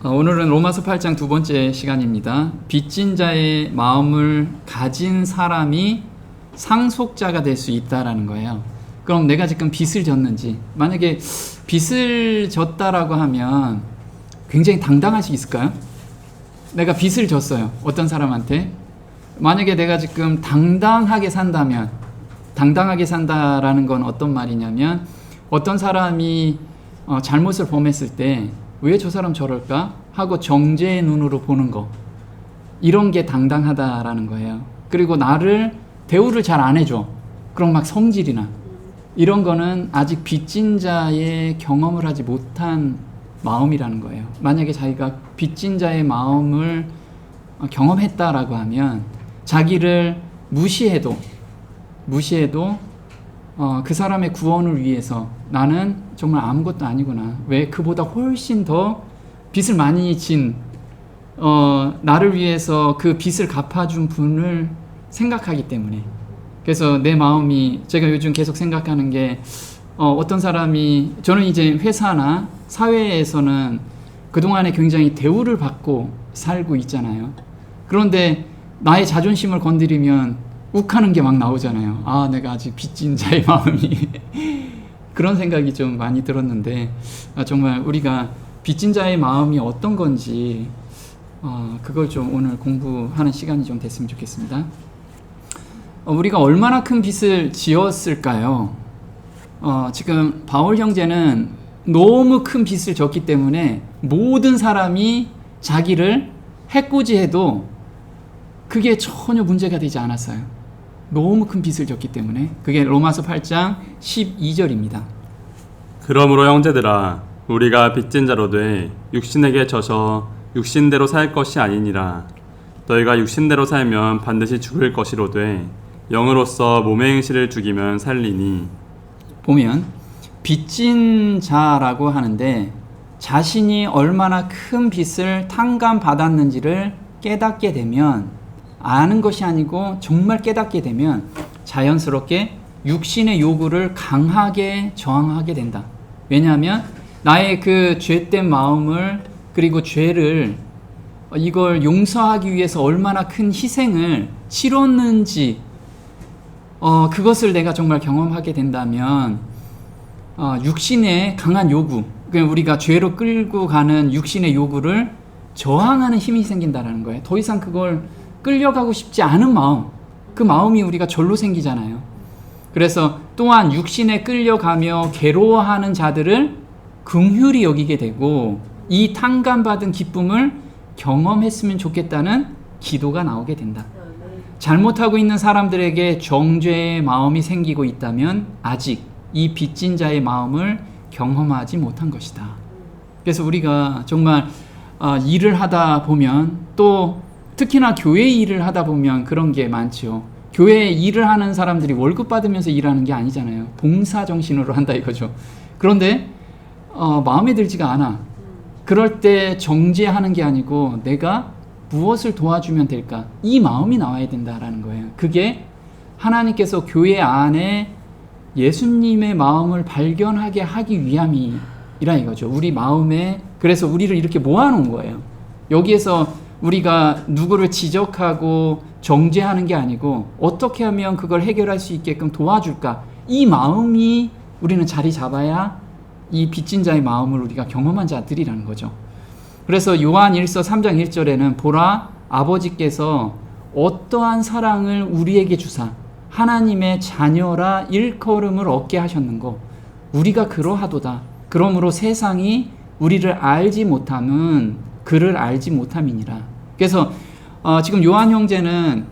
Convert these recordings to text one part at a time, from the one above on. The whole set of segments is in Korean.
오늘은 로마서 8장 두 번째 시간입니다. 빚진 자의 마음을 가진 사람이 상속자가 될 수 있다라는 거예요. 그럼 내가 지금 빚을 졌는지, 만약에 빚을 졌다라고 하면 굉장히 당당할 수 있을까요? 내가 빚을 졌어요. 어떤 사람한테. 만약에 내가 지금 당당하게 산다면, 당당하게 산다라는 건 어떤 말이냐면, 어떤 사람이 잘못을 범했을 때 왜 저 사람 저럴까? 하고 정죄의 눈으로 보는 거, 이런 게 당당하다라는 거예요. 그리고 나를 대우를 잘 안 해줘. 그럼 막 성질이나 이런 거는 아직 빚진 자의 경험을 하지 못한 마음이라는 거예요. 만약에 자기가 빚진 자의 마음을 경험했다라고 하면 자기를 무시해도 그 사람의 구원을 위해서 나는 정말 아무것도 아니구나. 왜 그보다 훨씬 더 빚을 많이 진 나를 위해서 그 빚을 갚아준 분을 생각하기 때문에. 그래서 내 마음이, 제가 요즘 계속 생각하는 게 어떤 사람이, 저는 이제 회사나 사회에서는 그동안에 굉장히 대우를 받고 살고 있잖아요. 그런데 나의 자존심을 건드리면 욱하는 게 막 나오잖아요. 아, 내가 아직 빚진 자의 마음이 그런 생각이 좀 많이 들었는데, 정말 우리가 빚진 자의 마음이 어떤 건지 그걸 좀 오늘 공부하는 시간이 좀 됐으면 좋겠습니다. 우리가 얼마나 큰 빚을 지었을까요? 지금 바울 형제는 너무 큰 빚을 졌기 때문에 모든 사람이 자기를 해코지해도 그게 전혀 문제가 되지 않았어요. 너무 큰 빚을 졌기 때문에. 그게 로마서 8장 12절입니다. 그러므로 형제들아, 우리가 빚진 자로 돼 육신에게 져서 육신대로 살 것이 아니니라. 너희가 육신대로 살면 반드시 죽을 것이로되 영으로서 몸의 행실을 죽이면 살리니. 보면 빚진 자라고 하는데 자신이 얼마나 큰 빚을 탕감받았는지를 깨닫게 되면, 아는 것이 아니고 정말 깨닫게 되면 자연스럽게 육신의 요구를 강하게 저항하게 된다. 왜냐하면 나의 그 죄된 마음을, 그리고 죄를, 이걸 용서하기 위해서 얼마나 큰 희생을 치렀는지 그것을 내가 정말 경험하게 된다면 육신의 강한 요구, 그러니까 우리가 죄로 끌고 가는 육신의 요구를 저항하는 힘이 생긴다는 거예요. 더 이상 그걸 끌려가고 싶지 않은 마음, 그 마음이 우리가 절로 생기잖아요. 그래서 또한 육신에 끌려가며 괴로워하는 자들을 긍휼히 여기게 되고 이 탕감받은 기쁨을 경험했으면 좋겠다는 기도가 나오게 된다. 잘못하고 있는 사람들에게 정죄의 마음이 생기고 있다면 아직 이 빚진 자의 마음을 경험하지 못한 것이다. 그래서 우리가 정말 일을 하다 보면, 또 특히나 교회 일을 하다 보면 그런 게 많죠. 교회 일을 하는 사람들이 월급 받으면서 일하는 게 아니잖아요. 봉사 정신으로 한다 이거죠. 그런데 마음에 들지가 않아. 그럴 때 정죄하는 게 아니고 내가 무엇을 도와주면 될까? 이 마음이 나와야 된다라는 거예요. 그게 하나님께서 교회 안에 예수님의 마음을 발견하게 하기 위함이라 이거죠. 우리 마음에, 그래서 우리를 이렇게 모아놓은 거예요. 여기에서 우리가 누구를 지적하고 정죄하는 게 아니고 어떻게 하면 그걸 해결할 수 있게끔 도와줄까? 이 마음이 우리는 자리 잡아야 이 빚진 자의 마음을 우리가 경험한 자들이라는 거죠. 그래서 요한 1서 3장 1절에는 보라, 아버지께서 어떠한 사랑을 우리에게 주사 하나님의 자녀라 일컬음을 얻게 하셨는고 우리가 그러하도다. 그러므로 세상이 우리를 알지 못함은 그를 알지 못함이니라. 그래서 지금 요한 형제는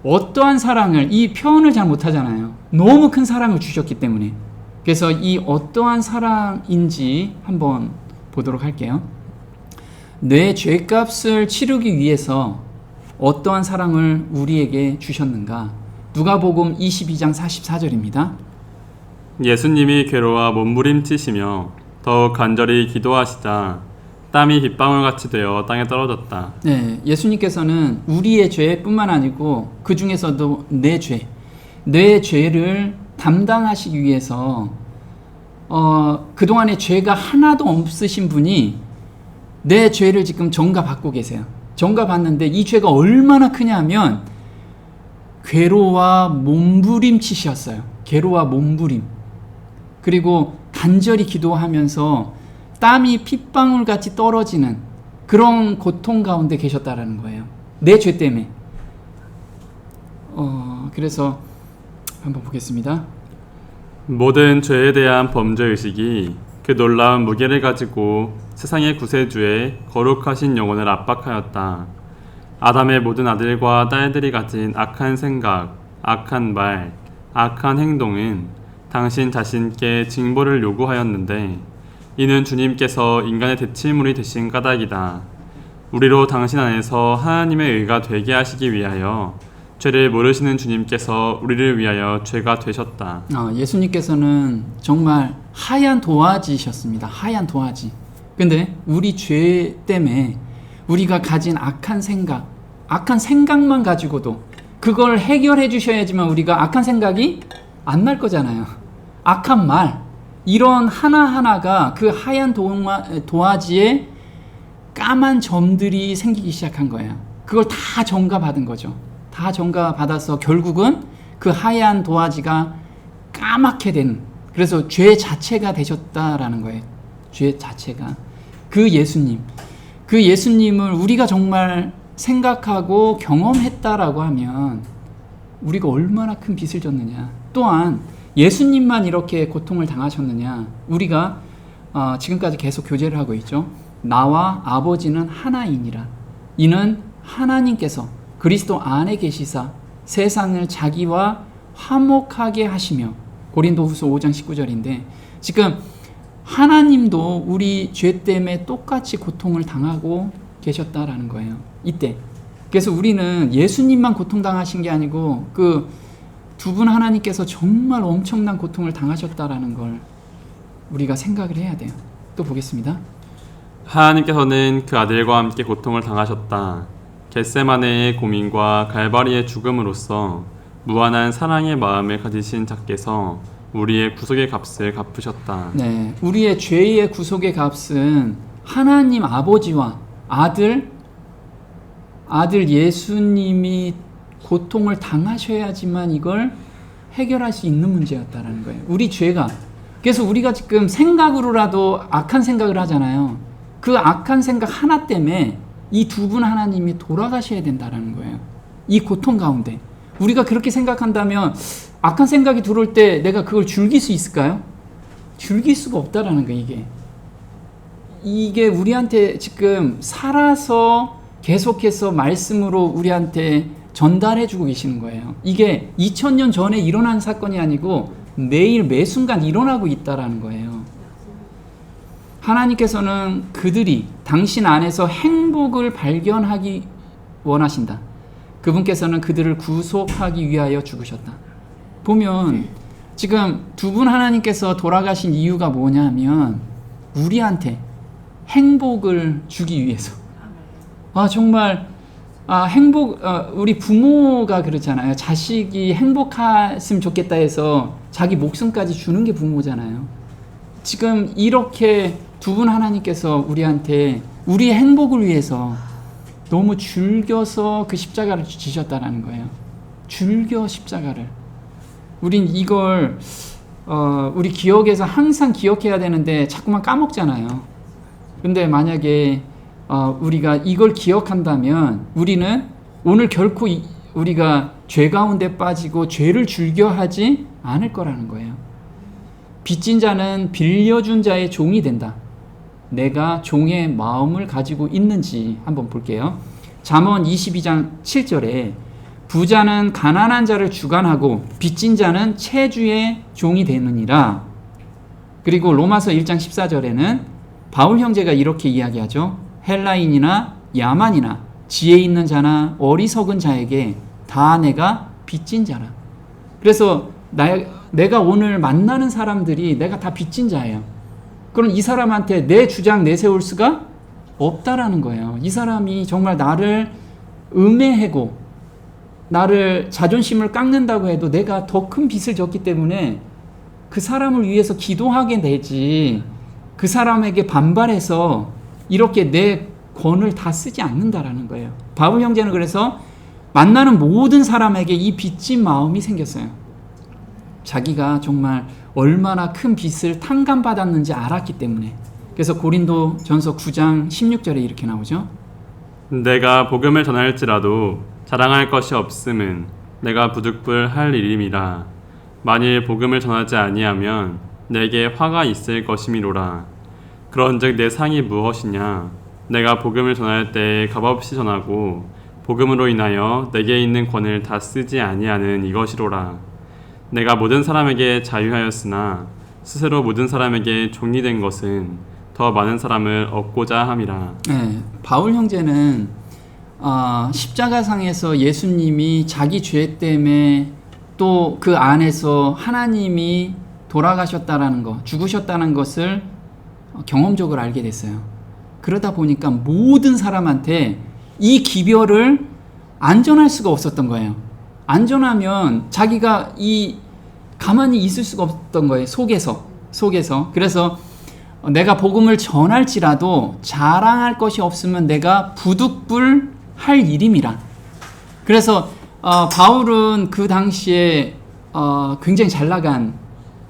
어떠한 사랑을, 이 표현을 잘 못하잖아요. 너무 큰 사랑을 주셨기 때문에. 그래서 이 어떠한 사랑인지 한번 보도록 할게요. 내 죄값을 치르기 위해서 어떠한 사랑을 우리에게 주셨는가? 누가복음 22장 44절입니다. 예수님이 괴로워 몸부림치시며 더욱 간절히 기도하시자 땀이 빗방울같이 되어 땅에 떨어졌다. 네, 예수님께서는 우리의 죄뿐만 아니고 그 중에서도 내 죄를 담당하시기 위해서 그동안에 죄가 하나도 없으신 분이 내 죄를 지금 전가받고 계세요. 전가받는데 이 죄가 얼마나 크냐면 괴로와 몸부림치셨어요. 괴로와 몸부림. 그리고 간절히 기도하면서 땀이 핏방울같이 떨어지는 그런 고통 가운데 계셨다라는 거예요. 내 죄 때문에. 그래서 한번 보겠습니다. 모든 죄에 대한 범죄의식이 그 놀라운 무게를 가지고 세상의 구세주의 거룩하신 영혼을 압박하였다. 아담의 모든 아들과 딸들이 가진 악한 생각, 악한 말, 악한 행동은 당신 자신께 징벌을 요구하였는데 이는 주님께서 인간의 대체물이 되신 까닭이다. 우리로 당신 안에서 하나님의 의가 되게 하시기 위하여 죄를 모르시는 주님께서 우리를 위하여 죄가 되셨다. 예수님께서는 정말 하얀 도화지셨습니다. 하얀 도화지. 근데 우리 죄 때문에 우리가 가진 악한 생각만 가지고도 그걸 해결해 주셔야지만 우리가 악한 생각이 안 날 거잖아요. 악한 말, 이런 하나하나가 그 하얀 도화지에 까만 점들이 생기기 시작한 거예요. 그걸 다 전가받은 거죠. 다 전가받아서 결국은 그 하얀 도화지가 까맣게 된, 그래서 죄 자체가 되셨다라는 거예요. 죄 자체가. 그 예수님을 우리가 정말 생각하고 경험했다라고 하면 우리가 얼마나 큰 빚을 졌느냐. 또한 예수님만 이렇게 고통을 당하셨느냐. 우리가 지금까지 계속 교제를 하고 있죠. 나와 아버지는 하나이니라. 이는 하나님께서 그리스도 안에 계시사 세상을 자기와 화목하게 하시며, 고린도후서 5장 19절인데 지금 하나님도 우리 죄 때문에 똑같이 고통을 당하고 계셨다라는 거예요. 이때. 그래서 우리는 예수님만 고통당하신 게 아니고 그 두 분 하나님께서 정말 엄청난 고통을 당하셨다라는 걸 우리가 생각을 해야 돼요. 또 보겠습니다. 하나님께서는 그 아들과 함께 고통을 당하셨다. 겟세마네의 고민과 갈바리의 죽음으로써 무한한 사랑의 마음을 가지신 자께서 우리의 구속의 값을 갚으셨다. 네, 우리의 죄의 구속의 값은 하나님 아버지와 아들 예수님이 고통을 당하셔야지만 이걸 해결할 수 있는 문제였다라는 거예요. 우리 죄가. 그래서 우리가 지금 생각으로라도 악한 생각을 하잖아요. 그 악한 생각 하나 때문에 이 두 분 하나님이 돌아가셔야 된다라는 거예요. 이 고통 가운데. 우리가 그렇게 생각한다면 악한 생각이 들어올 때 내가 그걸 즐길 수 있을까요? 즐길 수가 없다라는 거예요, 이게 우리한테 지금 살아서 계속해서 말씀으로 우리한테 전달해 주고 계시는 거예요. 이게 2000년 전에 일어난 사건이 아니고 매일 매순간 일어나고 있다라는 거예요. 하나님께서는 그들이 당신 안에서 행복을 발견하기 원하신다. 그분께서는 그들을 구속하기 위하여 죽으셨다. 보면 지금 두 분 하나님께서 돌아가신 이유가 뭐냐면 우리한테 행복을 주기 위해서. 정말 우리 부모가 그렇잖아요. 자식이 행복했으면 좋겠다 해서 자기 목숨까지 주는 게 부모잖아요. 지금 이렇게 두 분 하나님께서 우리한테 우리의 행복을 위해서 너무 즐겨서 그 십자가를 지셨다는 거예요. 즐겨 십자가를. 우린 이걸 우리 기억에서 항상 기억해야 되는데 자꾸만 까먹잖아요. 근데 만약에 우리가 이걸 기억한다면 우리는 오늘 결코 우리가 죄 가운데 빠지고 죄를 즐겨하지 않을 거라는 거예요. 빚진 자는 빌려준 자의 종이 된다. 내가 종의 마음을 가지고 있는지 한번 볼게요. 잠언 22장 7절에 부자는 가난한 자를 주관하고 빚진 자는 채주의 종이 되느니라. 그리고 로마서 1장 14절에는 바울 형제가 이렇게 이야기하죠. 헬라인이나 야만이나 지혜 있는 자나 어리석은 자에게 다 내가 빚진 자라. 그래서 내가 오늘 만나는 사람들이 내가 다 빚진 자예요. 그럼 이 사람한테 내 주장 내세울 수가 없다라는 거예요. 이 사람이 정말 나를 음해하고 나를 자존심을 깎는다고 해도 내가 더 큰 빚을 졌기 때문에 그 사람을 위해서 기도하게 되지, 그 사람에게 반발해서 이렇게 내 권을 다 쓰지 않는다라는 거예요. 바울 형제는 그래서 만나는 모든 사람에게 이 빚진 마음이 생겼어요. 자기가 정말 얼마나 큰 빚을 탕감받았는지 알았기 때문에. 그래서 고린도 전서 9장 16절에 이렇게 나오죠. 내가 복음을 전할지라도 자랑할 것이 없음은 내가 부득불할 일임이라. 만일 복음을 전하지 아니하면 내게 화가 있을 것이미로라. 그런즉 내 상이 무엇이냐? 내가 복음을 전할 때 값없이 전하고 복음으로 인하여 내게 있는 권을 다 쓰지 아니하는 이것이로라. 내가 모든 사람에게 자유하였으나 스스로 모든 사람에게 종이 된 것은 더 많은 사람을 얻고자 함이라. 네, 바울 형제는 십자가상에서 예수님이 자기 죄 때문에 또 그 안에서 하나님이 돌아가셨다라는 것, 죽으셨다는 것을 경험적으로 알게 됐어요. 그러다 보니까 모든 사람한테 이 기별을 안전할 수가 없었던 거예요. 안전하면 자기가 가만히 있을 수가 없었던 거예요. 속에서. 그래서 내가 복음을 전할지라도 자랑할 것이 없으면 내가 부득불할 일임이라. 그래서 바울은 그 당시에 굉장히 잘 나간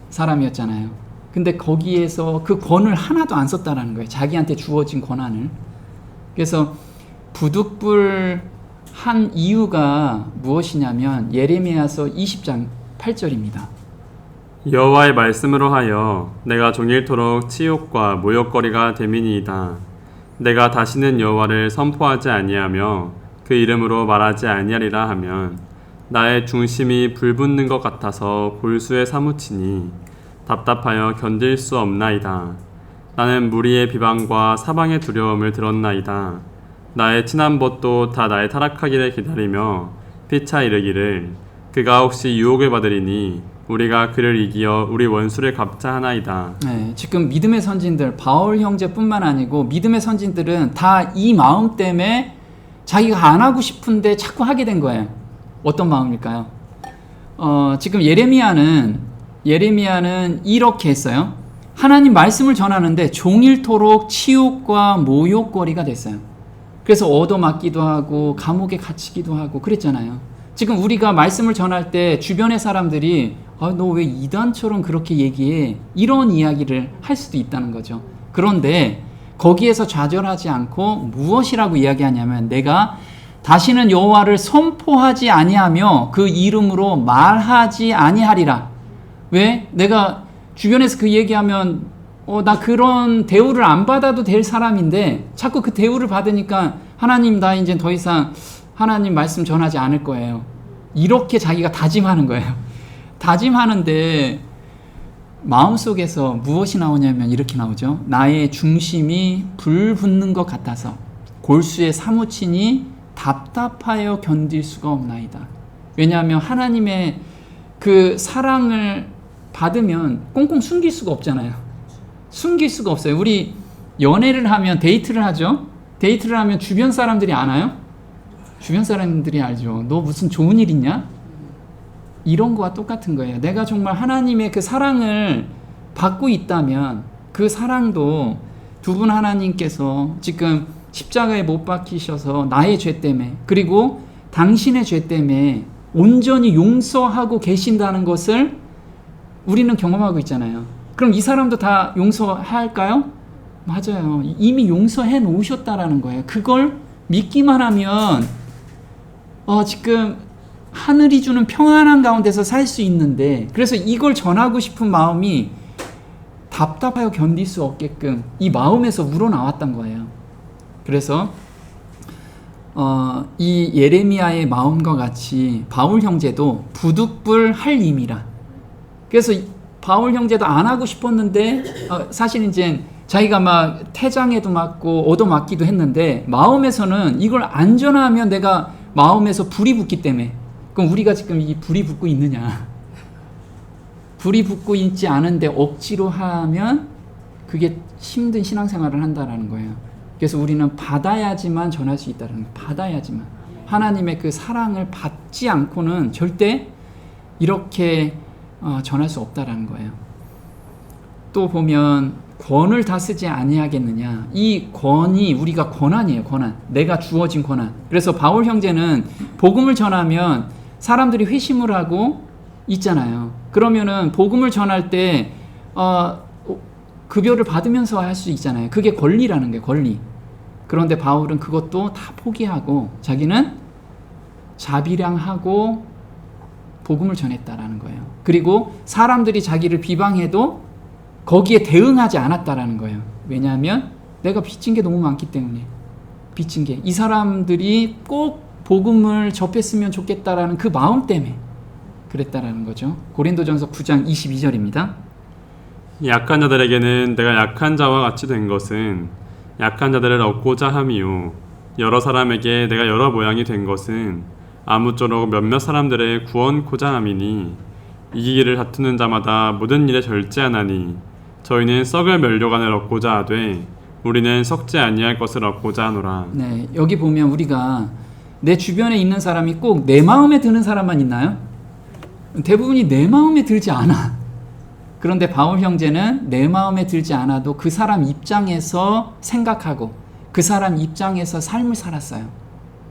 사람이었잖아요. 근데 거기에서 그 권을 하나도 안 썼다라는 거예요. 자기한테 주어진 권한을. 그래서 부득불한 이유가 무엇이냐면 예레미야서 20장 8절입니다. 여호와의 말씀으로 하여 내가 종일토록 치욕과 모욕거리가 됨이니이다. 내가 다시는 여호와를 선포하지 아니하며 그 이름으로 말하지 아니하리라 하면 나의 중심이 불붙는 것 같아서 골수에 사무치니 답답하여 견딜 수 없나이다. 나는 무리의 비방과 사방의 두려움을 들었나이다. 나의 친한 벗도 다 나의 타락하기를 기다리며 피차 이르기를 그가 혹시 유혹을 받으리니 우리가 그를 이기어 우리 원수를 갚자 하나이다. 네, 지금 믿음의 선진들, 바울 형제뿐만 아니고 믿음의 선진들은 다 이 마음 때문에 자기가 안 하고 싶은데 자꾸 하게 된 거예요. 어떤 마음일까요? 지금 예레미야는 이렇게 했어요. 하나님 말씀을 전하는데 종일토록 치욕과 모욕거리가 됐어요. 그래서 얻어맞기도 하고 감옥에 갇히기도 하고 그랬잖아요. 지금 우리가 말씀을 전할 때 주변의 사람들이 너 왜 이단처럼 그렇게 얘기해? 이런 이야기를 할 수도 있다는 거죠. 그런데 거기에서 좌절하지 않고 무엇이라고 이야기하냐면 내가 다시는 여호와를 선포하지 아니하며 그 이름으로 말하지 아니하리라. 왜? 내가 주변에서 그 얘기하면 나 그런 대우를 안 받아도 될 사람인데 자꾸 그 대우를 받으니까 하나님 나 이제 더 이상 하나님 말씀 전하지 않을 거예요. 이렇게 자기가 다짐하는 거예요. 다짐하는데 마음속에서 무엇이 나오냐면 이렇게 나오죠. 나의 중심이 불붙는 것 같아서 골수에 사무치니 답답하여 견딜 수가 없나이다. 왜냐하면 하나님의 그 사랑을 받으면 꽁꽁 숨길 수가 없잖아요. 숨길 수가 없어요. 우리 연애를 하면 데이트를 하죠. 데이트를 하면 주변 사람들이 아나요? 주변 사람들이 알죠. 너 무슨 좋은 일 있냐? 이런 거와 똑같은 거예요. 내가 정말 하나님의 그 사랑을 받고 있다면 그 사랑도 두 분 하나님께서 지금 십자가에 못 박히셔서 나의 죄 때문에 그리고 당신의 죄 때문에 온전히 용서하고 계신다는 것을 우리는 경험하고 있잖아요. 그럼 이 사람도 다 용서할까요? 맞아요. 이미 용서해 놓으셨다라는 거예요. 그걸 믿기만 하면 지금 하늘이 주는 평안한 가운데서 살 수 있는데 그래서 이걸 전하고 싶은 마음이 답답하여 견딜 수 없게끔 이 마음에서 우러나왔던 거예요. 그래서 이 예레미야의 마음과 같이 바울 형제도 부득불할 임이라. 그래서 바울 형제도 안 하고 싶었는데 사실 이제 자기가 막 태장에도 맞고 얻어맞기도 했는데 마음에서는 이걸 안 전하면 내가 마음에서 불이 붙기 때문에. 그럼 우리가 지금 이 불이 붙고 있느냐? 불이 붙고 있지 않은데 억지로 하면 그게 힘든 신앙생활을 한다라는 거예요. 그래서 우리는 받아야지만 전할 수 있다는 거예요. 받아야지만. 하나님의 그 사랑을 받지 않고는 절대 이렇게 전할 수 없다라는 거예요. 또 보면 권을 다 쓰지 아니하겠느냐. 이 권이 우리가 권한이에요. 권한. 내가 주어진 권한. 그래서 바울 형제는 복음을 전하면 사람들이 회심을 하고 있잖아요. 그러면은 복음을 전할 때 급여를 받으면서 할 수 있잖아요. 그게 권리라는 게 권리. 그런데 바울은 그것도 다 포기하고 자기는 자비량하고 복음을 전했다라는 거예요. 그리고 사람들이 자기를 비방해도 거기에 대응하지 않았다라는 거예요. 왜냐하면 내가 빚진 게 너무 많기 때문에. 빚진 게. 이 사람들이 꼭 복음을 접했으면 좋겠다라는 그 마음 때문에 그랬다라는 거죠. 고린도전서 9장 22절입니다. 약한 자들에게는 내가 약한 자와 같이 된 것은 약한 자들을 얻고자 함이요 여러 사람에게 내가 여러 모양이 된 것은 아무쪼록 몇몇 사람들의 구원코자 함이니 이기기를 다투는 자마다 모든 일에 절제하나니 저희는 썩을 면류관을 얻고자 하되 우리는 썩지 아니할 것을 얻고자 하노라. 네, 여기 보면 우리가 내 주변에 있는 사람이 꼭 내 마음에 드는 사람만 있나요? 대부분이 내 마음에 들지 않아. 그런데 바울 형제는 내 마음에 들지 않아도 그 사람 입장에서 생각하고 그 사람 입장에서 삶을 살았어요.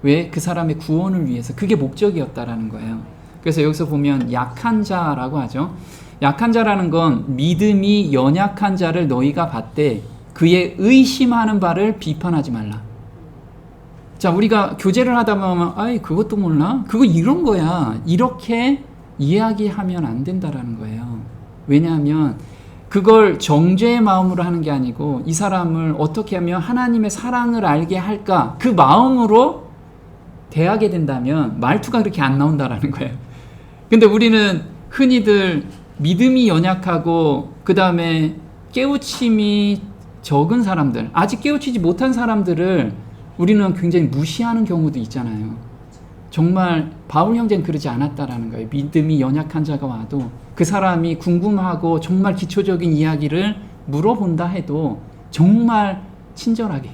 왜? 그 사람의 구원을 위해서. 그게 목적이었다라는 거예요. 그래서 여기서 보면 약한 자라고 하죠. 약한 자라는 건 믿음이 연약한 자를 너희가 봤되 그의 의심하는 바를 비판하지 말라. 자, 우리가 교제를 하다 보면 아이 그것도 몰라? 그거 이런 거야. 이렇게 이야기하면 안 된다라는 거예요. 왜냐하면 그걸 정죄의 마음으로 하는 게 아니고 이 사람을 어떻게 하면 하나님의 사랑을 알게 할까? 그 마음으로 대하게 된다면 말투가 그렇게 안 나온다라는 거예요. 근데 우리는 흔히들 믿음이 연약하고 그 다음에 깨우침이 적은 사람들, 아직 깨우치지 못한 사람들을 우리는 굉장히 무시하는 경우도 있잖아요. 정말 바울 형제는 그러지 않았다라는 거예요. 믿음이 연약한 자가 와도 그 사람이 궁금하고 정말 기초적인 이야기를 물어본다 해도 정말 친절하게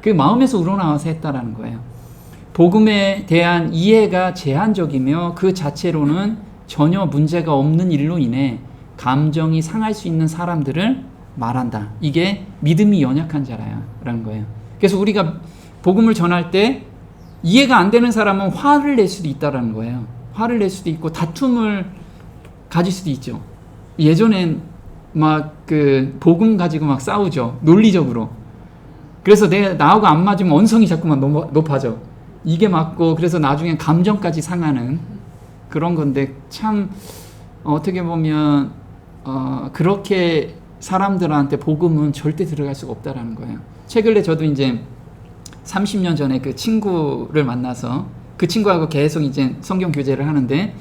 그 마음에서 우러나와서 했다라는 거예요. 복음에 대한 이해가 제한적이며 그 자체로는 전혀 문제가 없는 일로 인해 감정이 상할 수 있는 사람들을 말한다. 이게 믿음이 연약한 자라는 거예요. 그래서 우리가 복음을 전할 때 이해가 안 되는 사람은 화를 낼 수도 있다라는 거예요. 화를 낼 수도 있고 다툼을 가질 수도 있죠. 예전엔 막 그 복음 가지고 막 싸우죠. 논리적으로. 그래서 나하고 안 맞으면 언성이 자꾸만 높아져. 이게 맞고 그래서 나중엔 감정까지 상하는 그런 건데 참 어떻게 보면 그렇게 사람들한테 복음은 절대 들어갈 수가 없다라는 거예요. 최근에 저도 이제 30년 전에 그 친구를 만나서 그 친구하고 계속 이제 성경 교제를 하는데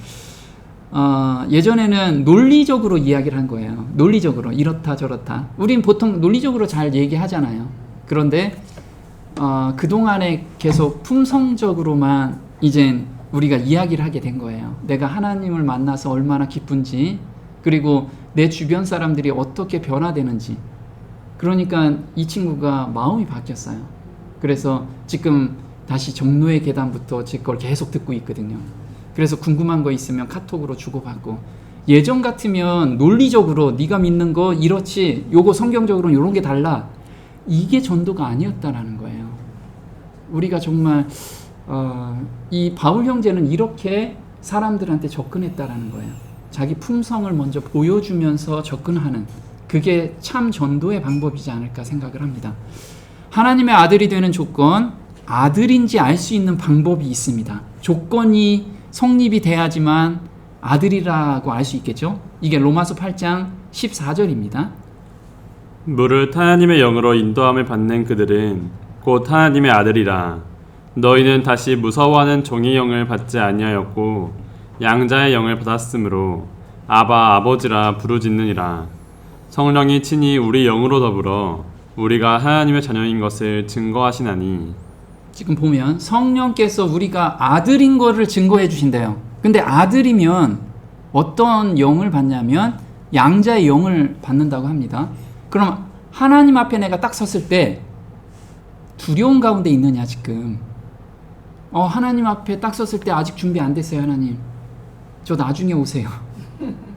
예전에는 논리적으로 이야기를 한 거예요. 논리적으로 이렇다 저렇다. 우린 보통 논리적으로 잘 얘기하잖아요. 그런데 그동안에 계속 품성적으로만 이젠 우리가 이야기를 하게 된 거예요. 내가 하나님을 만나서 얼마나 기쁜지 그리고 내 주변 사람들이 어떻게 변화되는지. 그러니까 이 친구가 마음이 바뀌었어요. 그래서 지금 다시 정노의 계단부터 제 걸 계속 듣고 있거든요. 그래서 궁금한 거 있으면 카톡으로 주고받고 예전 같으면 논리적으로 네가 믿는 거 이렇지 요거 성경적으로는 요런 게 달라 이게 전도가 아니었다라는 거예요. 우리가 정말 이 바울 형제는 이렇게 사람들한테 접근했다라는 거예요. 자기 품성을 먼저 보여주면서 접근하는 그게 참 전도의 방법이지 않을까 생각을 합니다. 하나님의 아들이 되는 조건, 아들인지 알 수 있는 방법이 있습니다. 조건이 성립이 돼야지만 아들이라고 알 수 있겠죠. 이게 로마서 8장 14절입니다. 무릇 하나님의 영으로 인도함을 받는 그들은 곧 하나님의 아들이라. 너희는 다시 무서워하는 종의 영을 받지 아니하였고 양자의 영을 받았으므로 아바 아버지라 부르짖느니라. 성령이 친히 우리 영으로 더불어 우리가 하나님의 자녀인 것을 증거하시나니. 지금 보면 성령께서 우리가 아들인 거를 증거해 주신대요. 근데 아들이면 어떤 영을 받냐면 양자의 영을 받는다고 합니다. 그럼 하나님 앞에 내가 딱 섰을 때 두려움 가운데 있느냐 지금. 하나님 앞에 딱 섰을 때 아직 준비 안 됐어요. 하나님 저 나중에 오세요.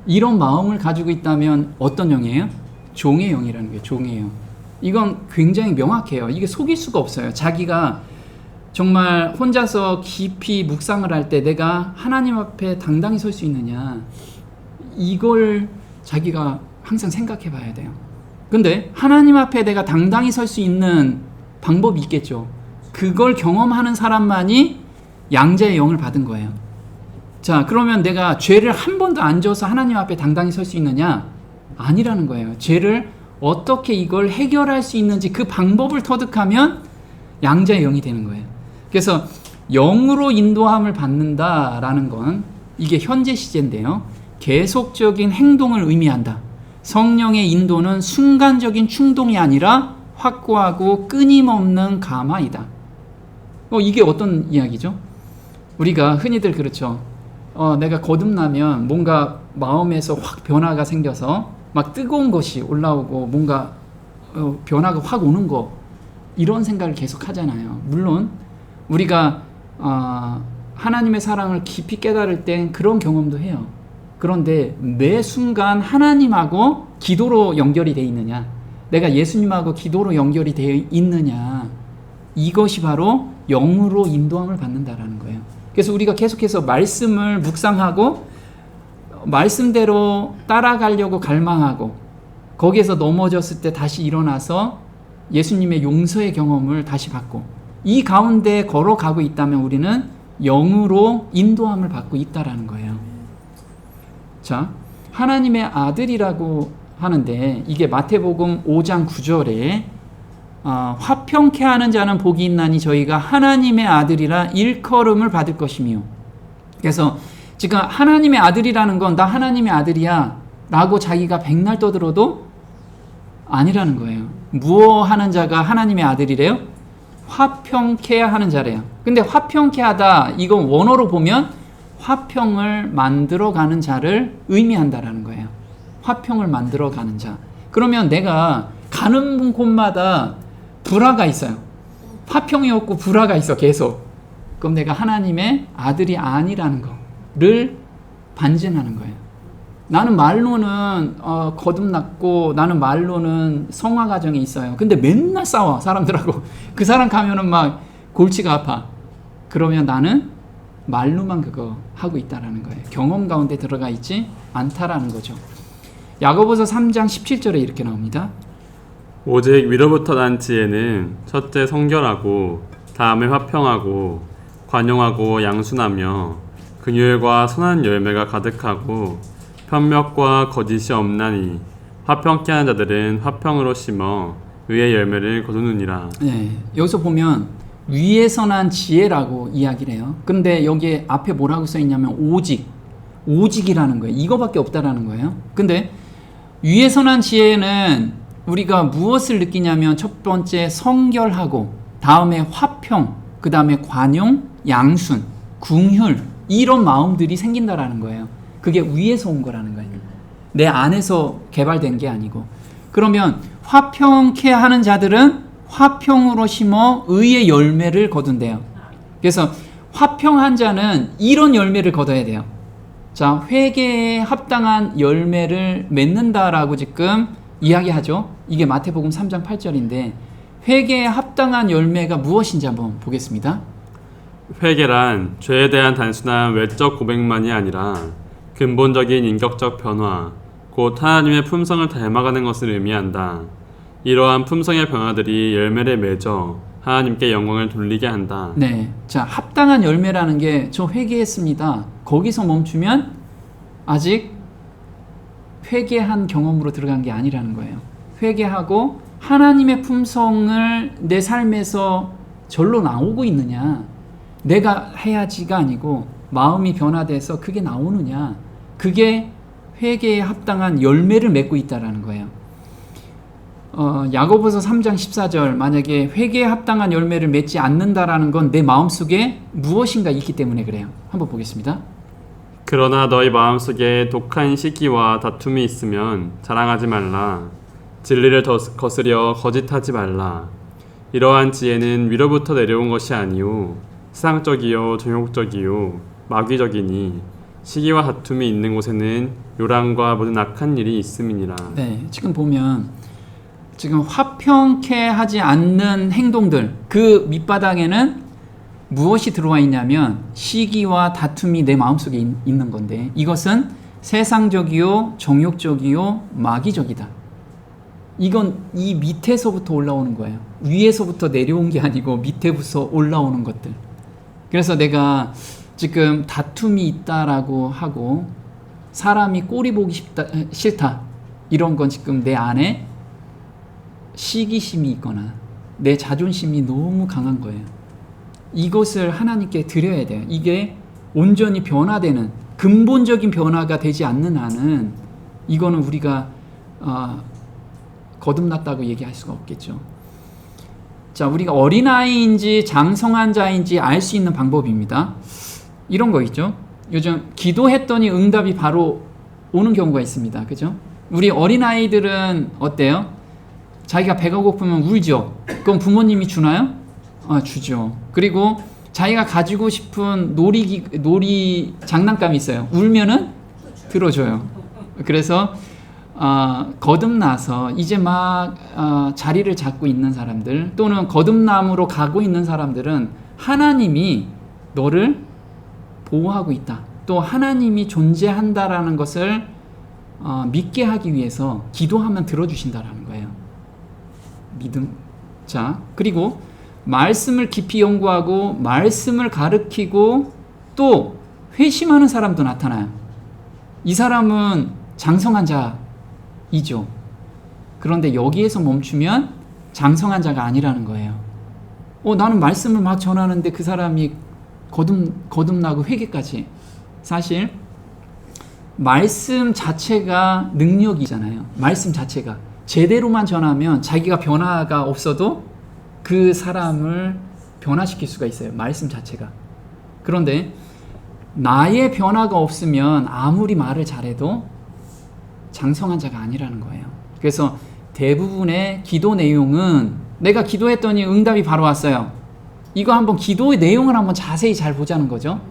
이런 마음을 가지고 있다면 어떤 영이에요? 종의 영이라는 거예요. 종의 영. 이건 굉장히 명확해요. 이게 속일 수가 없어요. 자기가 정말 혼자서 깊이 묵상을 할 때 내가 하나님 앞에 당당히 설 수 있느냐, 이걸 자기가 항상 생각해 봐야 돼요. 근데 하나님 앞에 내가 당당히 설 수 있는 방법이 있겠죠. 그걸 경험하는 사람만이 양자의 영을 받은 거예요. 자, 그러면 내가 죄를 한 번도 안 져서 하나님 앞에 당당히 설 수 있느냐? 아니라는 거예요. 죄를 어떻게 이걸 해결할 수 있는지 그 방법을 터득하면 양자의 영이 되는 거예요. 그래서 영으로 인도함을 받는다라는 건 이게 현재 시제인데요. 계속적인 행동을 의미한다. 성령의 인도는 순간적인 충동이 아니라 확고하고 끊임없는 감화이다. 이게 어떤 이야기죠? 우리가 흔히들 그렇죠. 내가 거듭나면 뭔가 마음에서 확 변화가 생겨서 막 뜨거운 것이 올라오고 뭔가 변화가 확 오는 거, 이런 생각을 계속 하잖아요. 물론 우리가 하나님의 사랑을 깊이 깨달을 땐 그런 경험도 해요. 그런데 매 순간 하나님하고 기도로 연결이 되어 있느냐, 내가 예수님하고 기도로 연결이 되어 있느냐, 이것이 바로 영으로 인도함을 받는다라는 거예요. 그래서 우리가 계속해서 말씀을 묵상하고 말씀대로 따라가려고 갈망하고 거기에서 넘어졌을 때 다시 일어나서 예수님의 용서의 경험을 다시 받고 이 가운데 걸어가고 있다면 우리는 영으로 인도함을 받고 있다라는 거예요. 자, 하나님의 아들이라고 하는데 이게 마태복음 5장 9절에 화평케 하는 자는 복이 있나니 저희가 하나님의 아들이라 일컬음을 받을 것이며, 그래서 지금 하나님의 아들이라는 건 나 하나님의 아들이야 라고 자기가 백날 떠들어도 아니라는 거예요. 무엇 하는 자가 하나님의 아들이래요? 화평케 하는 자래요. 근데 화평케 하다, 이건 원어로 보면 화평을 만들어가는 자를 의미한다라는 거예요. 화평을 만들어가는 자. 그러면 내가 가는 곳마다 불화가 있어요. 화평이 없고 불화가 있어 계속. 그럼 내가 하나님의 아들이 아니라는 거를 반증하는 거예요. 나는 말로는 거듭났고 나는 말로는 성화 과정에 있어요. 근데 맨날 싸워 사람들하고. 그 사람 가면은 막 골치가 아파. 그러면 나는 말로만 그거 하고 있다라는 거예요. 경험 가운데 들어가 있지 않다라는 거죠. 야고보서 3장 17절에 이렇게 나옵니다. 오직 위로부터 난 지혜는 첫째 성결하고 다음에 화평하고 관용하고 양순하며 긍휼과 선한 열매가 가득하고 편명과 거짓이 없나니 화평케 하는 자들은 화평으로 심어 의의 열매를 거두느니라. 네, 여기서 보면 위에서 난 지혜라고 이야기를 해요. 근데 여기에 앞에 뭐라고 써 있냐면 오직이라는 거예요. 이거밖에 없다라는 거예요. 근데 위에서 난 지혜는 우리가 무엇을 느끼냐면 첫 번째 성결하고 다음에 화평, 그 다음에 관용, 양순, 긍휼, 이런 마음들이 생긴다라는 거예요. 그게 위에서 온 거라는 거예요. 내 안에서 개발된 게 아니고. 그러면 화평케 하는 자들은 화평으로 심어 의의 열매를 거둔대요. 그래서 화평한 자는 이런 열매를 거둬야 돼요. 자, 회개에 합당한 열매를 맺는다라고 지금 이야기하죠. 이게 마태복음 3장 8절인데 회개에 합당한 열매가 무엇인지 한번 보겠습니다. 회개란 죄에 대한 단순한 외적 고백만이 아니라 근본적인 인격적 변화, 곧 하나님의 품성을 닮아가는 것을 의미한다. 이러한 품성의 변화들이 열매를 맺어 하나님께 영광을 돌리게 한다. 네, 자, 합당한 열매라는 게 저 회개했습니다. 거기서 멈추면 아직 회개한 경험으로 들어간 게 아니라는 거예요. 회개하고 하나님의 품성을 내 삶에서 절로 나오고 있느냐, 내가 해야지가 아니고 마음이 변화돼서 그게 나오느냐, 그게 회개에 합당한 열매를 맺고 있다라는 거예요. 야고보서 3장 14절, 만약에 회개에 합당한 열매를 맺지 않는다라는 건 내 마음속에 무엇인가 있기 때문에 그래요. 한번 보겠습니다. 그러나 너희 마음속에 독한 시기와 다툼이 있으면 자랑하지 말라. 진리를 거스려 거짓하지 말라. 이러한 지혜는 위로부터 내려온 것이 아니요 세상적이요 정욕적이요 마귀적이니 시기와 다툼이 있는 곳에는 요란과 모든 악한 일이 있음이니라. 네, 지금 보면 지금 화평케 하지 않는 행동들, 그 밑바닥에는 무엇이 들어와 있냐면 시기와 다툼이 내 마음속에 있는 건데, 이것은 세상적이요, 정욕적이요, 마귀적이다. 이건 이 밑에서부터 올라오는 거예요. 위에서부터 내려온 게 아니고 밑에부터 올라오는 것들. 그래서 내가 지금 다툼이 있다라고 하고 사람이 꼴이 보기 싫다, 이런 건 지금 내 안에 시기심이 있거나 내 자존심이 너무 강한 거예요. 이것을 하나님께 드려야 돼요. 이게 온전히 변화되는, 근본적인 변화가 되지 않는 한은 이거는 우리가 거듭났다고 얘기할 수가 없겠죠. 자, 우리가 어린아이인지 장성한 자인지 알 수 있는 방법입니다. 이런 거 있죠. 요즘 기도했더니 응답이 바로 오는 경우가 있습니다. 그죠? 우리 어린아이들은 어때요? 자기가 배가 고프면 울죠. 그럼 부모님이 주나요? 주죠. 그리고 자기가 가지고 싶은 놀이 장난감이 있어요. 울면은 들어줘요. 그래서 거듭나서 이제 막 자리를 잡고 있는 사람들, 또는 거듭남으로 가고 있는 사람들은 하나님이 너를 보호하고 있다, 또 하나님이 존재한다라는 것을 믿게 하기 위해서 기도하면 들어주신다라는 거예요. 믿음. 자, 그리고 말씀을 깊이 연구하고 말씀을 가르치고 또 회심하는 사람도 나타나요. 이 사람은 장성한 자이죠. 그런데 여기에서 멈추면 장성한 자가 아니라는 거예요. 나는 말씀을 막 전하는데 그 사람이 거듭나고 회개까지. 사실 말씀 자체가 능력이잖아요. 말씀 자체가 제대로만 전하면 자기가 변화가 없어도 그 사람을 변화시킬 수가 있어요. 말씀 자체가. 그런데 나의 변화가 없으면 아무리 말을 잘해도 장성한 자가 아니라는 거예요. 그래서 대부분의 기도 내용은 내가 기도했더니 응답이 바로 왔어요. 이거 한번 기도의 내용을 한번 자세히 잘 보자는 거죠.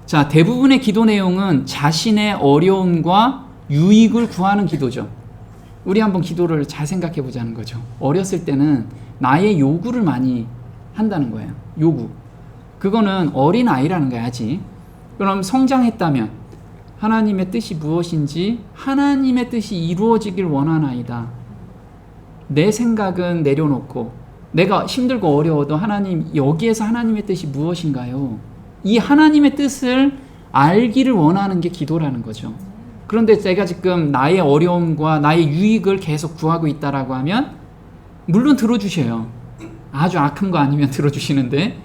자, 대부분의 기도 내용은 자신의 어려움과 유익을 구하는 기도죠. 우리 한번 기도를 잘 생각해 보자는 거죠. 어렸을 때는 나의 요구를 많이 한다는 거예요. 요구. 그거는 어린아이라는 거야, 아직. 그럼 성장했다면 하나님의 뜻이 무엇인지, 하나님의 뜻이 이루어지길 원하나이다. 내 생각은 내려놓고 내가 힘들고 어려워도 하나님, 여기에서 하나님의 뜻이 무엇인가요? 이 하나님의 뜻을 알기를 원하는 게 기도라는 거죠. 그런데 제가 지금 나의 어려움과 나의 유익을 계속 구하고 있다라고 하면 물론 들어주셔요. 아주 악한 거 아니면 들어주시는데,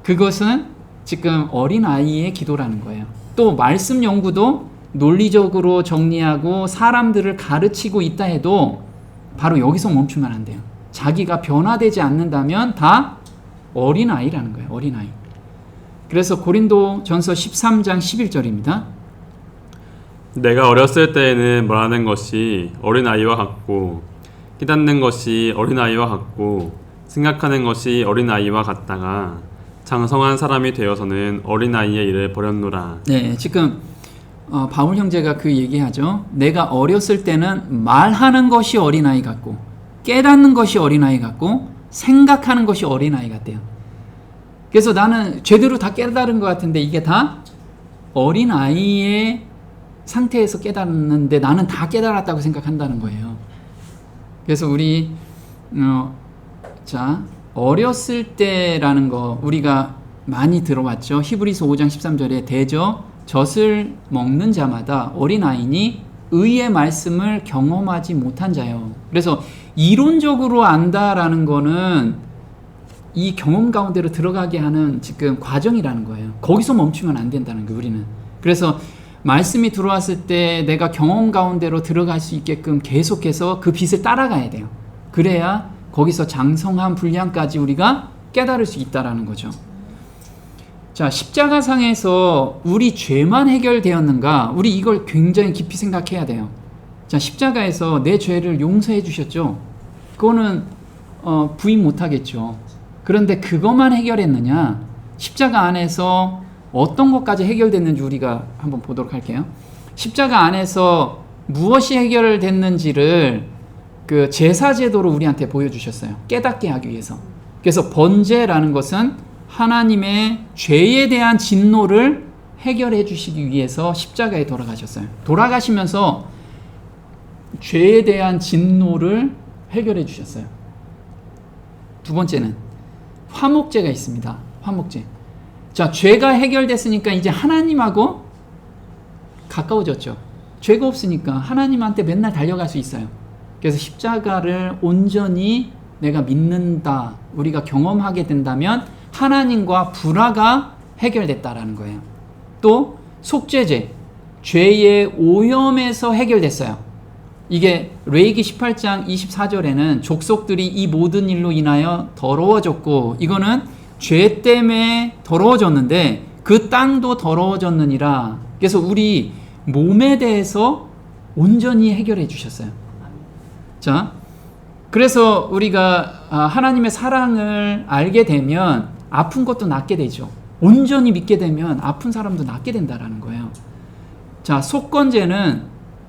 그것은 지금 어린아이의 기도라는 거예요. 또 말씀 연구도 논리적으로 정리하고 사람들을 가르치고 있다 해도 바로 여기서 멈추면 안 돼요. 자기가 변화되지 않는다면 다 어린아이라는 거예요. 어린아이. 그래서 고린도전서 13장 11절입니다. 내가 어렸을 때에는 말하는 것이 어린아이와 같고 깨닫는 것이 어린아이와 같고 생각하는 것이 어린아이와 같다가 장성한 사람이 되어서는 어린아이의 일을 버렸노라. 네, 지금 바울 형제가 그 얘기하죠. 내가 어렸을 때는 말하는 것이 어린아이 같고 깨닫는 것이 어린아이 같고 생각하는 것이 어린아이 같대요. 그래서 나는 제대로 다 깨달은 것 같은데 이게 다 어린아이의 상태에서 깨달았는데 나는 다 깨달았다고 생각한다는 거예요. 그래서 우리 어렸을 때라는 거 우리가 많이 들어봤죠. 히브리서 5장 13절에 대저 젖을 먹는 자마다 어린아이니 의의 말씀을 경험하지 못한 자요. 그래서 이론적으로 안다라는 거는 이 경험 가운데로 들어가게 하는 지금 과정이라는 거예요. 거기서 멈추면 안 된다는 거예요, 우리는. 그래서 말씀이 들어왔을 때 내가 경험 가운데로 들어갈 수 있게끔 계속해서 그 빛을 따라가야 돼요. 그래야 거기서 장성한 분량까지 우리가 깨달을 수 있다라는 거죠. 자, 십자가상에서 우리 죄만 해결되었는가? 우리 이걸 굉장히 깊이 생각해야 돼요. 자, 십자가에서 내 죄를 용서해 주셨죠. 그거는 부인 못 하겠죠. 그런데 그것만 해결했느냐? 십자가 안에서 어떤 것까지 해결됐는지 우리가 한번 보도록 할게요. 십자가 안에서 무엇이 해결됐는지를 그 제사 제도로 우리한테 보여주셨어요. 깨닫게 하기 위해서. 그래서 번제라는 것은 하나님의 죄에 대한 진노를 해결해 주시기 위해서 십자가에 돌아가셨어요. 돌아가시면서 죄에 대한 진노를 해결해 주셨어요. 두 번째는 화목제가 있습니다. 화목제. 자, 죄가 해결됐으니까 이제 하나님하고 가까워졌죠. 죄가 없으니까 하나님한테 맨날 달려갈 수 있어요. 그래서 십자가를 온전히 내가 믿는다, 우리가 경험하게 된다면 하나님과 불화가 해결됐다라는 거예요. 또 속죄제, 죄의 오염에서 해결됐어요. 이게 레위기 18장 24절에는 족속들이 이 모든 일로 인하여 더러워졌고, 이거는 죄 때문에 더러워졌는데 그 땅도 더러워졌느니라. 그래서 우리 몸에 대해서 온전히 해결해 주셨어요. 자, 그래서 우리가 하나님의 사랑을 알게 되면 아픈 것도 낫게 되죠. 온전히 믿게 되면 아픈 사람도 낫게 된다라는 거예요. 자, 속건제는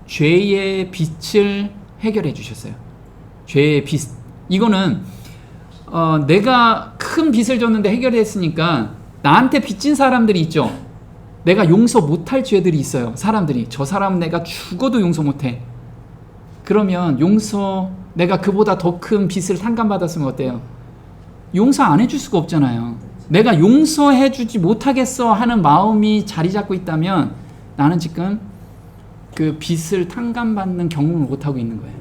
죄의 빚을 해결해 주셨어요. 죄의 빚. 이거는 내가 큰 빚을 줬는데 해결했으니까 나한테 빚진 사람들이 있죠. 내가 용서 못할 죄들이 있어요. 사람들이. 저 사람은 내가 죽어도 용서 못해. 그러면 내가 그보다 더 큰 빚을 상감받았으면 어때요? 용서 안 해줄 수가 없잖아요. 내가 용서해주지 못하겠어 하는 마음이 자리 잡고 있다면 나는 지금 그 빚을 탕감받는 경험을 못하고 있는 거예요.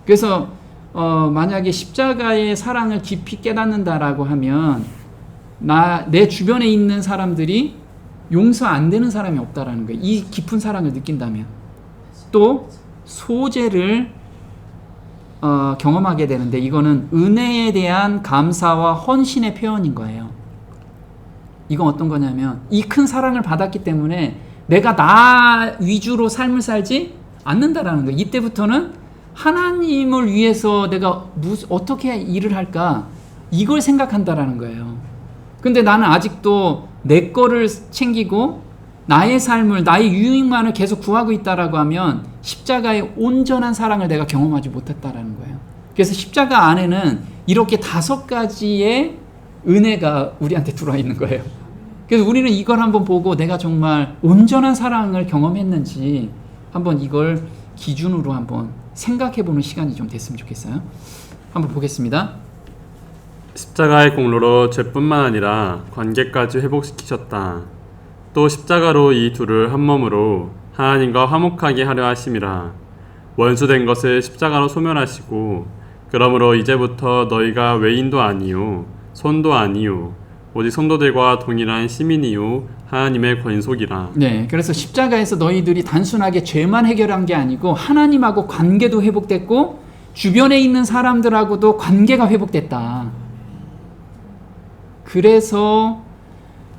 그래서 만약에 십자가의 사랑을 깊이 깨닫는다라고 하면 내 주변에 있는 사람들이 용서 안 되는 사람이 없다라는 거예요. 이 깊은 사랑을 느낀다면. 또 소재를 경험하게 되는데, 이거는 은혜에 대한 감사와 헌신의 표현인 거예요. 이건 어떤 거냐면 이 큰 사랑을 받았기 때문에 내가 나 위주로 삶을 살지 않는다라는 거예요. 이때부터는 하나님을 위해서 내가 어떻게 일을 할까, 이걸 생각한다라는 거예요. 근데 나는 아직도 내 거를 챙기고 나의 삶을, 나의 유익만을 계속 구하고 있다라고 하면 십자가의 온전한 사랑을 내가 경험하지 못했다라는 거예요. 그래서 십자가 안에는 이렇게 5가지의 은혜가 우리한테 들어와 있는 거예요. 그래서 우리는 이걸 한번 보고 내가 정말 온전한 사랑을 경험했는지 한번 이걸 기준으로 한번 생각해보는 시간이 좀 됐으면 좋겠어요. 한번 보겠습니다. 십자가의 공로로 죄뿐만 아니라 관계까지 회복시키셨다. 또 십자가로 이 둘을 한 몸으로 하나님과 화목하게 하려 하심이라. 원수된 것을 십자가로 소멸하시고, 그러므로 이제부터 너희가 외인도 아니요 손도 아니요 오직 성도들과 동일한 시민이요 하나님의 권속이라. 네, 그래서 십자가에서 너희들이 단순하게 죄만 해결한 게 아니고 하나님하고 관계도 회복됐고 주변에 있는 사람들하고도 관계가 회복됐다. 그래서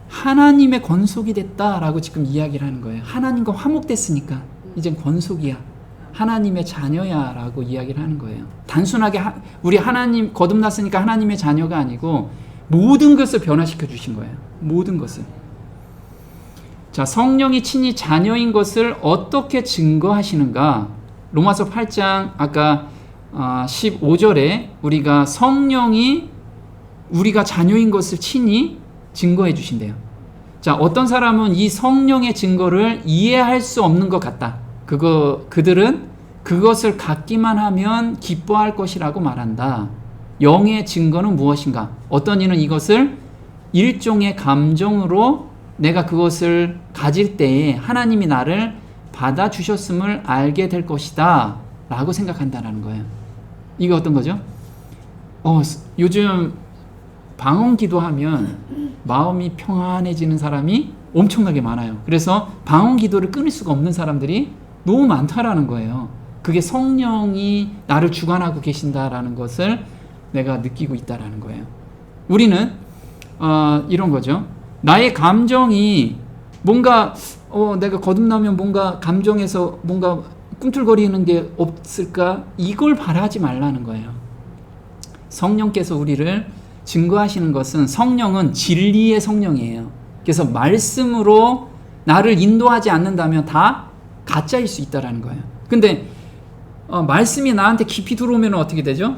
하나님의 권속이 됐다라고 지금 이야기를 하는 거예요. 하나님과 화목됐으니까 이젠 권속이야, 하나님의 자녀야 라고 이야기를 하는 거예요. 단순하게 우리 하나님 거듭났으니까 하나님의 자녀가 아니고 모든 것을 변화시켜 주신 거예요. 모든 것을. 자, 성령이 친히 자녀인 것을 어떻게 증거하시는가? 로마서 8장 아까 15절에 우리가 성령이 우리가 자녀인 것을 친히 증거해 주신대요. 자, 어떤 사람은 이 성령의 증거를 이해할 수 없는 것 같다. 그들은 그것을 갖기만 하면 기뻐할 것이라고 말한다. 영의 증거는 무엇인가? 어떤 이는 이것을 일종의 감정으로 내가 그것을 가질 때에 하나님이 나를 받아주셨음을 알게 될 것이다 라고 생각한다는 거예요. 이게 어떤 거죠? 요즘 방언 기도하면 마음이 평안해지는 사람이 엄청나게 많아요. 그래서 방언 기도를 끊을 수가 없는 사람들이 너무 많다라는 거예요. 그게 성령이 나를 주관하고 계신다라는 것을 내가 느끼고 있다라는 거예요. 우리는 이런 거죠. 나의 감정이 뭔가 내가 거듭나면 뭔가 감정에서 뭔가 꿈틀거리는 게 없을까? 이걸 바라지 말라는 거예요. 성령께서 우리를 증거하시는 것은, 성령은 진리의 성령이에요. 그래서 말씀으로 나를 인도하지 않는다면 다 가짜일 수 있다라는 거예요. 근데 말씀이 나한테 깊이 들어오면 어떻게 되죠?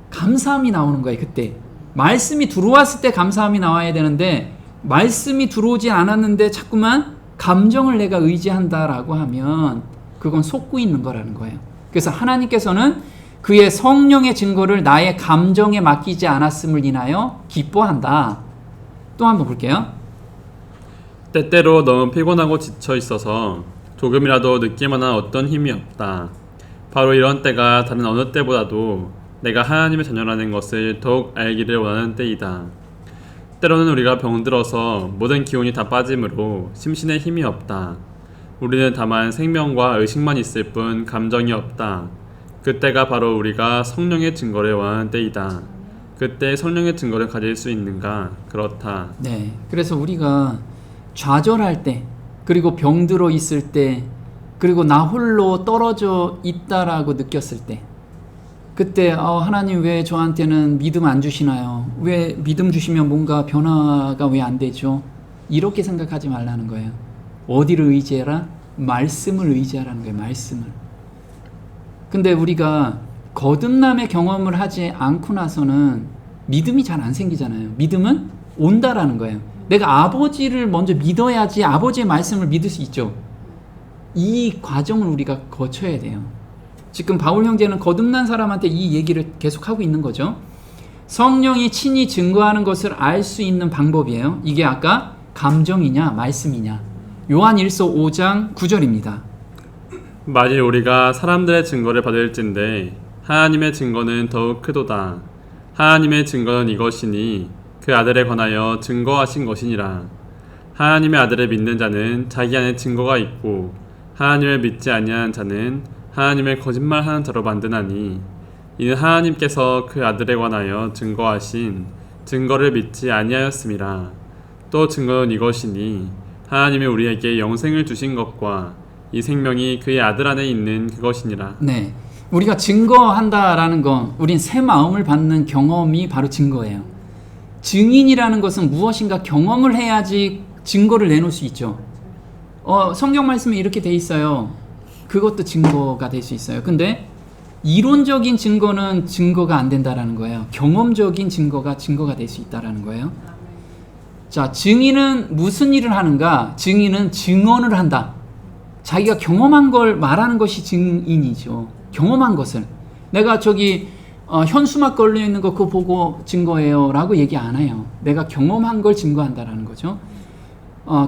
감사함이 나오는 거예요. 그때 말씀이 들어왔을 때 감사함이 나와야 되는데 말씀이 들어오지 않았는데 자꾸만 감정을 내가 의지한다라고 하면 그건 속고 있는 거라는 거예요. 그래서 하나님께서는 그의 성령의 증거를 나의 감정에 맡기지 않았음을 인하여 기뻐한다. 또 한번 볼게요. 때때로 너무 피곤하고 지쳐 있어서 조금이라도 느낄만한 어떤 힘이 없다. 바로 이런 때가 다른 어느 때보다도 내가 하나님의 자녀라는 것을 더욱 알기를 원하는 때이다. 때로는 우리가 병들어서 모든 기운이 다 빠짐으로 심신에 힘이 없다. 우리는 다만 생명과 의식만 있을 뿐 감정이 없다. 그때가 바로 우리가 성령의 증거를 원하는 때이다. 그때 성령의 증거를 가질 수 있는가? 그렇다. 네. 그래서 우리가 좌절할 때, 그리고 병들어 있을 때, 그리고 나 홀로 떨어져 있다라고 느꼈을 때, 그때 하나님 왜 저한테는 믿음 안 주시나요? 왜 믿음 주시면 뭔가 변화가 왜 안 되죠? 이렇게 생각하지 말라는 거예요. 어디를 의지해라? 말씀을 의지하라는 거예요. 말씀을. 근데 우리가 거듭남의 경험을 하지 않고 나서는 믿음이 잘 안 생기잖아요. 믿음은 온다라는 거예요. 내가 아버지를 먼저 믿어야지 아버지의 말씀을 믿을 수 있죠. 이 과정을 우리가 거쳐야 돼요. 지금 바울 형제는 거듭난 사람한테 이 얘기를 계속하고 있는 거죠. 성령이 친히 증거하는 것을 알 수 있는 방법이에요. 이게 아까 감정이냐 말씀이냐. 요한 1서 5장 9절입니다. 만일 우리가 사람들의 증거를 받을진대 하나님의 증거는 더욱 크도다. 하나님의 증거는 이것이니 그 아들에 관하여 증거하신 것이니라. 하나님의 아들을 믿는 자는 자기 안에 증거가 있고 하나님을 믿지 아니하는 자는 하나님을 거짓말하는 자로 만드나니 이는 하나님께서 그 아들에 관하여 증거하신 증거를 믿지 아니하였음이라. 또 증거는 이것이니 하나님이 우리에게 영생을 주신 것과 이 생명이 그의 아들 안에 있는 그것이니라. 네, 우리가 증거한다라는 건 우린 새 마음을 받는 경험이 바로 증거예요. 증인이라는 것은 무엇인가 경험을 해야지 증거를 내놓을 수 있죠. 성경 말씀에 이렇게 돼 있어요. 그것도 증거가 될 수 있어요. 근데 이론적인 증거는 증거가 안 된다라는 거예요. 경험적인 증거가 될 수 있다라는 거예요. 자, 증인은 무슨 일을 하는가? 증인은 증언을 한다. 자기가 경험한 걸 말하는 것이 증인이죠. 경험한 것을. 내가 현수막 걸려 있는 거 그거 보고 증거해요 라고 얘기 안 해요. 내가 경험한 걸 증거한다라는 거죠.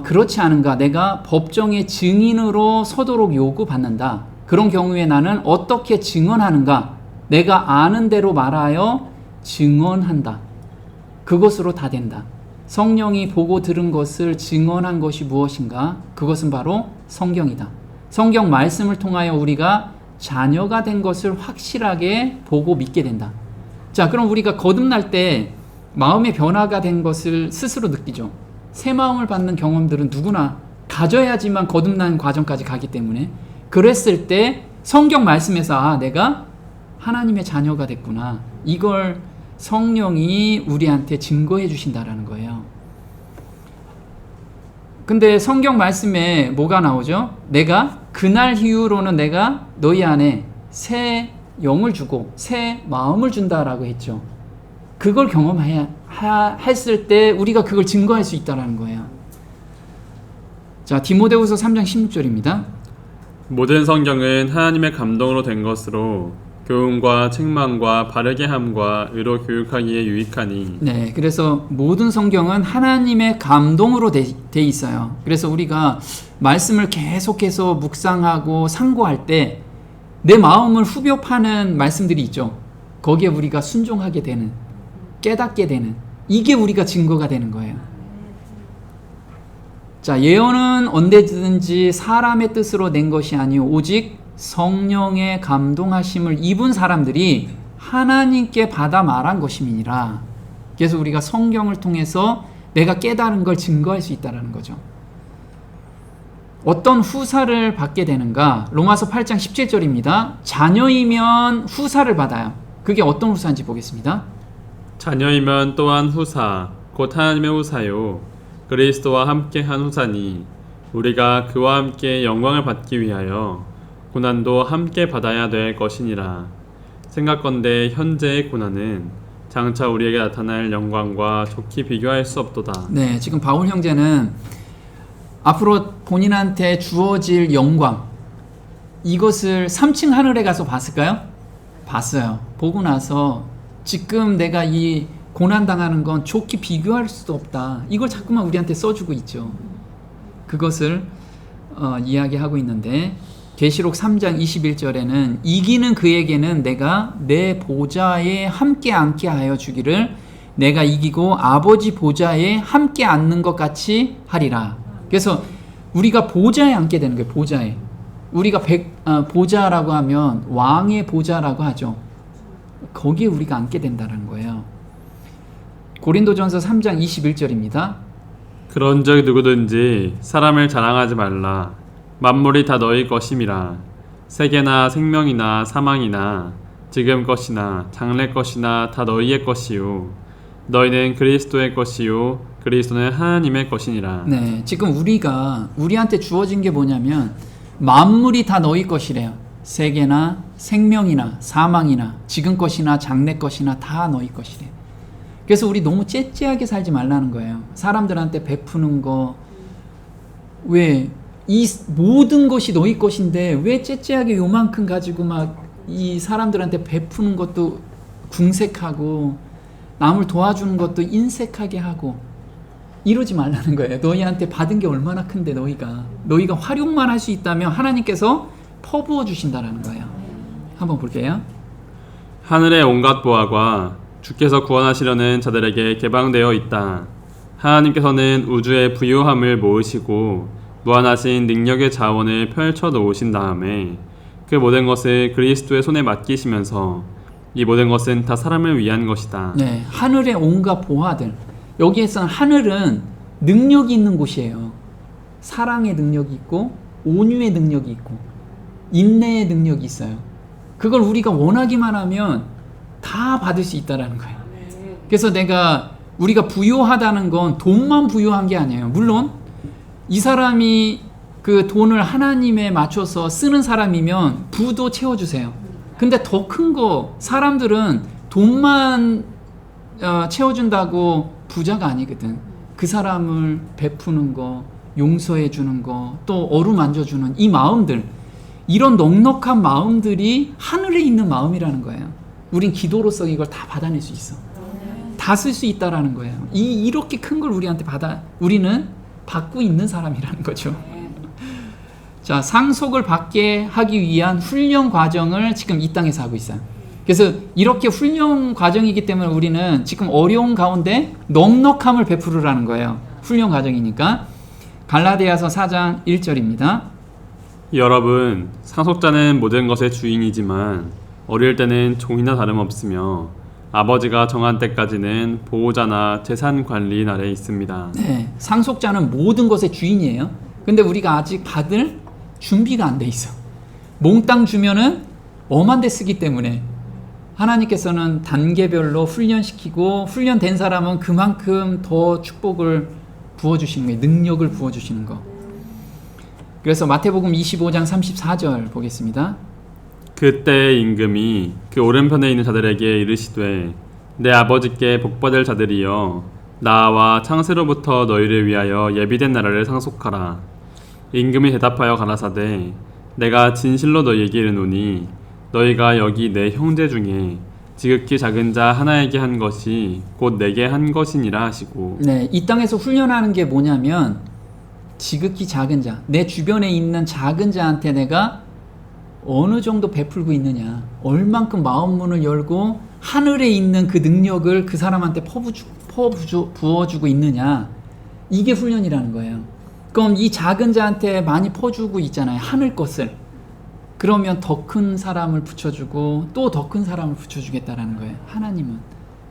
그렇지 않은가? 내가 법정의 증인으로 서도록 요구받는다. 그런 경우에 나는 어떻게 증언하는가? 내가 아는 대로 말하여 증언한다. 그것으로 다 된다. 성령이 보고 들은 것을 증언한 것이 무엇인가? 그것은 바로 성경이다. 성경 말씀을 통하여 우리가 자녀가 된 것을 확실하게 보고 믿게 된다. 자, 그럼 우리가 거듭날 때 마음의 변화가 된 것을 스스로 느끼죠. 새 마음을 받는 경험들은 누구나 가져야지만 거듭난 과정까지 가기 때문에 그랬을 때 성경 말씀에서 내가 하나님의 자녀가 됐구나. 이걸 성령이 우리한테 증거해 주신다라는 거예요. 근데 성경 말씀에 뭐가 나오죠? 내가 그날 이후로는 내가 너희 안에 새 영을 주고 새 마음을 준다라고 했죠. 그걸 했을 때 우리가 그걸 증거할 수 있다는 거예요. 자, 디모데후서 3장 16절입니다. 모든 성경은 하나님의 감동으로 된 것으로 교훈과 책망과 바르게 함과 의로 교육하기에 유익하니. 네, 그래서 모든 성경은 하나님의 감동으로 돼 있어요. 그래서 우리가 말씀을 계속해서 묵상하고 상고할 때 내 마음을 후벼 파는 말씀들이 있죠. 거기에 우리가 순종하게 되는, 깨닫게 되는, 이게 우리가 증거가 되는 거예요. 자, 예언은 언제든지 사람의 뜻으로 낸 것이 아니요 오직 성령의 감동하심을 입은 사람들이 하나님께 받아 말한 것임이니라. 그래서 우리가 성경을 통해서 내가 깨달은 걸 증거할 수 있다는 거죠. 어떤 후사를 받게 되는가? 로마서 8장 17절입니다. 자녀이면 후사를 받아요. 그게 어떤 후사인지 보겠습니다. 자녀이면 또한 후사 곧 하나님의 후사요 그리스도와 함께 한 후사니 우리가 그와 함께 영광을 받기 위하여 고난도 함께 받아야 될 것이니라. 생각건대 현재의 고난은 장차 우리에게 나타날 영광과 좋게 비교할 수 없도다. 네, 지금 바울 형제는 앞으로 본인한테 주어질 영광, 이것을 3층 하늘에 가서 봤을까요? 봤어요. 보고 나서 지금 내가 이 고난당하는 건 좋게 비교할 수도 없다. 이걸 자꾸만 우리한테 써주고 있죠. 그것을 이야기하고 있는데 계시록 3장 21절에는 이기는 그에게는 내가 내 보좌에 함께 앉게 하여 주기를 내가 이기고 아버지 보좌에 함께 앉는 것 같이 하리라. 그래서 우리가 보좌에 앉게 되는 거예요. 보좌에. 우리가 보좌라고 하면 왕의 보좌라고 하죠. 거기에 우리가 앉게 된다는 거예요. 고린도전서 3장 21절입니다. 그런즉 누구든지 사람을 자랑하지 말라. 만물이 다 너희 것임이라. 세계나 생명이나 사망이나 지금 것이나 장래 것이나 다 너희의 것이요 너희는 그리스도의 것이요 그리스도는 하나님의 것이니라. 네, 지금 우리한테 주어진 게 뭐냐면 만물이 다 너희 것이래요. 세계나 생명이나 사망이나 지금 것이나 장래 것이나 다 너희 것이래. 그래서 우리 너무 째째하게 살지 말라는 거예요. 사람들한테 베푸는 거, 왜 이 모든 것이 너희 것인데 왜 째째하게 요만큼 가지고 막 이 사람들한테 베푸는 것도 궁색하고 남을 도와주는 것도 인색하게 하고 이러지 말라는 거예요. 너희한테 받은 게 얼마나 큰데 너희가 활용만 할 수 있다면 하나님께서 퍼부어 주신다라는 거예요. 한번 볼게요. 하늘의 온갖 보화가 주께서 구원하시려는 자들에게 개방되어 있다. 하나님께서는 우주의 부유함을 모으시고 무한하신 능력의 자원을 펼쳐 놓으신 다음에 그 모든 것을 그리스도의 손에 맡기시면서 이 모든 것은 다 사람을 위한 것이다. 네, 하늘의 온갖 보화들. 여기에서는 하늘은 능력이 있는 곳이에요. 사랑의 능력이 있고 온유의 능력이 있고 인내의 능력이 있어요. 그걸 우리가 원하기만 하면 다 받을 수 있다라는 거예요. 그래서 우리가 부유하다는 건 돈만 부유한 게 아니에요. 물론 이 사람이 그 돈을 하나님에 맞춰서 쓰는 사람이면 부도 채워주세요. 근데 더 큰 거, 사람들은 돈만 채워준다고 부자가 아니거든. 그 사람을 베푸는 거, 용서해 주는 거, 또 어루만져 주는 이 마음들, 이런 넉넉한 마음들이 하늘에 있는 마음이라는 거예요. 우린 기도로서 이걸 다 받아낼 수 있어. 다 쓸 수 있다라는 거예요. 이렇게 큰 걸 우리는 받고 있는 사람이라는 거죠. 자, 상속을 받게 하기 위한 훈련 과정을 지금 이 땅에서 하고 있어요. 그래서 이렇게 훈련 과정이기 때문에 우리는 지금 어려운 가운데 넉넉함을 베푸르라는 거예요. 훈련 과정이니까. 갈라디아서 4장 1절입니다. 여러분, 상속자는 모든 것의 주인이지만 어릴 때는 종이나 다름없으며 아버지가 정한 때까지는 보호자나 재산 관리인 아래에 있습니다. 네, 상속자는 모든 것의 주인이에요. 근데 우리가 아직 받을 준비가 안 돼 있어. 몽땅 주면은 엄한 데 쓰기 때문에 하나님께서는 단계별로 훈련시키고 훈련된 사람은 그만큼 더 축복을 부어주시는 거예요. 능력을 부어주시는 거. 그래서 마태복음 25장 34절 보겠습니다. 그때의 임금이 그 오른편에 있는 자들에게 이르시되 내 아버지께 복받을 자들이여 나와 창세로부터 너희를 위하여 예비된 나라를 상속하라. 임금이 대답하여 가라사대 내가 진실로 너희에게 이르노니 너희가 여기 내 형제 중에 지극히 작은 자 하나에게 한 것이 곧 내게 한 것이니라 하시고. 네, 이 땅에서 훈련하는 게 뭐냐면 지극히 작은 자, 내 주변에 있는 작은 자한테 내가 어느 정도 베풀고 있느냐, 얼만큼 마음 문을 열고 하늘에 있는 그 능력을 그 사람한테 부어주고 있느냐, 이게 훈련이라는 거예요. 그럼 이 작은 자한테 많이 퍼주고 있잖아요, 하늘 것을. 그러면 더 큰 사람을 붙여주고 또 더 큰 사람을 붙여주겠다라는 거예요. 하나님은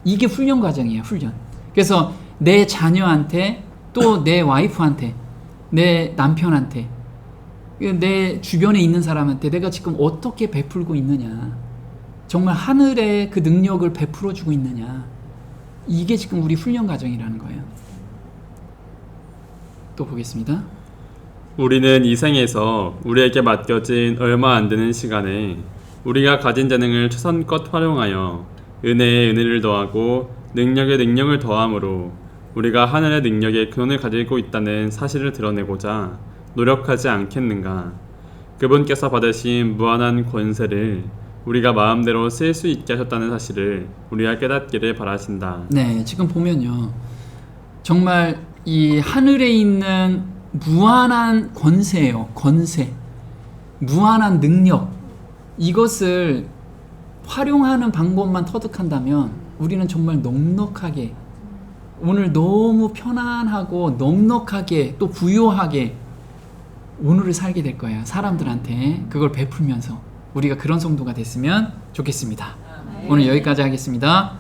이게 훈련 과정이에요. 훈련. 그래서 내 자녀한테, 또 내 와이프한테, 내 남편한테, 내 주변에 있는 사람한테 내가 지금 어떻게 베풀고 있느냐, 정말 하늘의 그 능력을 베풀어주고 있느냐, 이게 지금 우리 훈련 과정이라는 거예요. 또 보겠습니다. 우리는 이 생에서 우리에게 맡겨진 얼마 안 되는 시간에 우리가 가진 재능을 최선껏 활용하여 은혜에 은혜를 더하고 능력에 능력을 더함으로 우리가 하늘의 능력의 근원을 가지고 있다는 사실을 드러내고자 노력하지 않겠는가. 그분께서 받으신 무한한 권세를 우리가 마음대로 쓸 수 있게 하셨다는 사실을 우리가 깨닫기를 바라신다. 네, 지금 보면요. 정말 이 하늘에 있는 무한한 권세예요. 권세. 무한한 능력. 이것을 활용하는 방법만 터득한다면 우리는 정말 넉넉하게, 오늘 너무 편안하고 넉넉하게 또 부유하게 오늘을 살게 될 거예요. 사람들한테 그걸 베풀면서 우리가 그런 성도가 됐으면 좋겠습니다. 오늘 여기까지 하겠습니다.